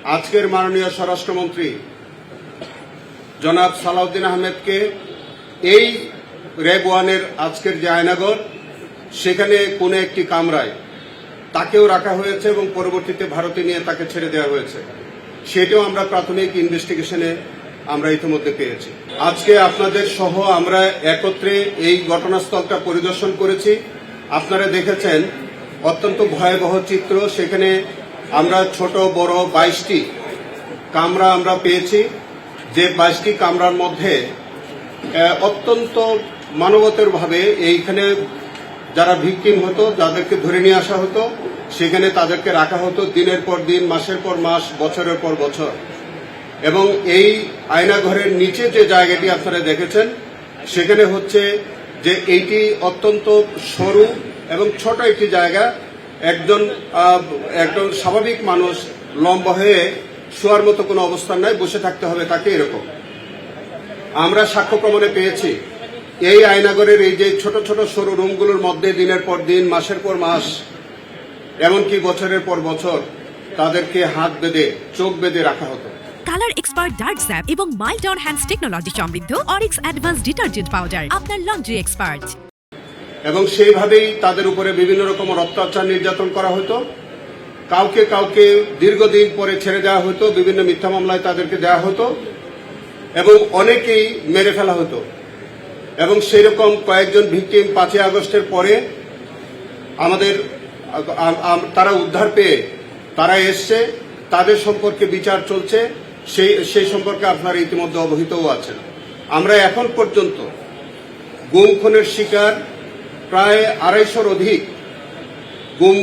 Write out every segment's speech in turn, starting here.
আজকের মাননীয় স্বরাষ্ট্রমন্ত্রী জনাব সালাউদ্দিন আহমেদকে এই র্যাব ওয়ানের আজকের যে আয়নাগর সেখানে কোনো একটি কামরায় তাকেও রাখা হয়েছে এবং পরবর্তীতে ভারতে নিয়ে তাকে ছেড়ে দেওয়া হয়েছে। সেটাও আমরা প্রাথমিক ইনভেস্টিগেশনে আমরা ইতিমধ্যে পেয়েছি। আজকে আপনাদের সহ আমরা একত্রে এই ঘটনাস্থলটা পরিদর্শন করেছি। আপনারা দেখেছেন অত্যন্ত ভয়াবহ চিত্র। সেখানে আমরা ছোট বড় 22টি কামরা আমরা পেয়েছি, যে 22টি কামরার মধ্যে অত্যন্ত মানবতারভাবে এইখানে যারা ভিকটিম হতো, যাদেরকে ধরে নিয়ে আসা হতো, সেখানে তাদেরকে রাখা হতো দিনের পর দিন, মাসের পর মাস, বছরের পর বছর। এবং এই আয়নাঘরের নিচে যে জায়গাটি আপনারা দেখেছেন সেখানে হচ্ছে যে এইটি অত্যন্ত সরু এবং ছোট একটি জায়গা। একজন স্বাভাবিক মানুষ লম্বা হয়ে শোয়ার মতো কোনো অবস্থান নাই, বসে থাকতে হবে তাকে, এরকম আমরা সাক্ষ্য প্রমাণে পেয়েছি। এই আয়নাঘরের এই যে ছোট ছোট সরু রুমগুলোর মধ্যে দিনের পর দিন, মাসের পর মাস, এমনকি বছরের পর বছর তাদেরকে হাত বেঁধে, চোখ বেঁধে রাখা হতো। কালার এক্সপার্ট ডার্ক স্যাপ এবং মাইল্ড অন হ্যান্ডস টেকনোলজি সমৃদ্ধ অরিক্স অ্যাডভান্স ডিটারজেন্ট পাউডার, আপনার লন্ড্রি এক্সপার্ট। এবং সেইভাবেই তাদের উপরে বিভিন্ন রকমের অত্যাচার, নির্যাতন করা হতো। কাউকে কাউকে দীর্ঘদিন পরে ছেড়ে দেওয়া হতো, বিভিন্ন মিথ্যা মামলায় তাদেরকে দেওয়া হতো এবং অনেকেই মেরে ফেলা হতো। এবং সেরকম কয়েকজন ভিকটিম 5ই আগস্টের পরে আমাদের তারা উদ্ধার পেয়ে তারা এসছে, তাদের সম্পর্কে বিচার চলছে, সেই সম্পর্কে আপনারা ইতিমধ্যে অবহিতও আছেন। আমরা এখন পর্যন্ত গুম খুনের শিকার প্রায় 250-র অধিক গুম,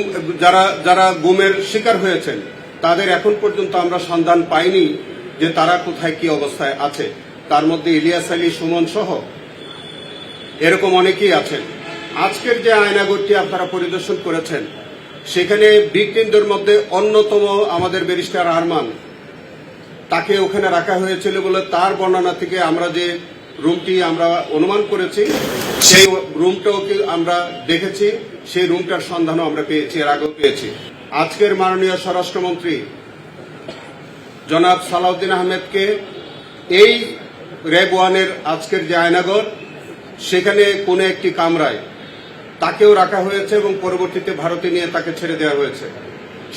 যারা গুমের শিকার হয়েছেন তাদের এখন পর্যন্ত আমরা সন্ধান পাইনি যে তারা কোথায় কি অবস্থায় আছে। তার মধ্যে ইলিয়াস আলী, সুমন সহ এরকম অনেকেই আছেন। আজকের যে আয়নাঘরটি আপনারা পরিদর্শন করেছেন সেখানে ভিকটিমদের মধ্যে অন্যতম আমাদের ব্যারিস্টার আরমান, তাকে ওখানে রাখা হয়েছিল বলে তার বর্ণনা থেকে আমরা যে রুমটি আমরা অনুমান করেছি, সেই রুমটাও আমরা দেখেছি, সেই রুমটার সন্ধানও আমরা পেয়েছি, এর আগেও পেয়েছি। আজকের মাননীয় স্বরাষ্ট্রমন্ত্রী জনাব সালাউদ্দিন আহমেদকে এই র্যাব ওয়ানের আজকের যে আয়নাঘর সেখানে কোনো একটি কামরায় তাকেও রাখা হয়েছে এবং পরবর্তীতে ভারতে নিয়ে তাকে ছেড়ে দেওয়া হয়েছে।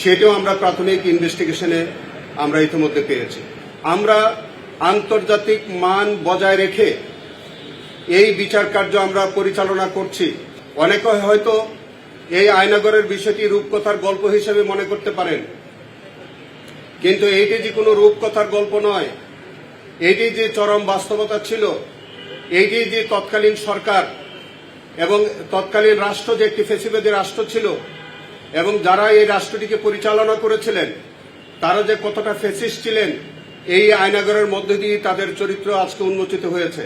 সেটাও আমরা প্রাথমিক ইনভেস্টিগেশনে আমরা ইতিমধ্যে পেয়েছি। আমরা আন্তর্জাতিক মান বজায় রেখে এই বিচার কার্য আমরা পরিচালনা করছি। অনেকে হয়তো এই আয়নাঘরের বিষয়টি রূপকথার গল্প হিসেবে মনে করতে পারেন, কিন্তু এইটি যে কোনো রূপকথার গল্প নয়। এটি যে চরম বাস্তবতা ছিল, এইটি যে তৎকালীন সরকার এবং তৎকালীন রাষ্ট্র যে একটি ফ্যাসিবাদী রাষ্ট্র ছিল এবং যারা এই রাষ্ট্রটিকে পরিচালনা করেছিলেন তারা যে কতটা ফ্যাসিস্ট ছিলেন, এই আয়নাঘরের মধ্যে দিয়ে তাদের চরিত্র আজকে উন্মোচিত হয়েছে।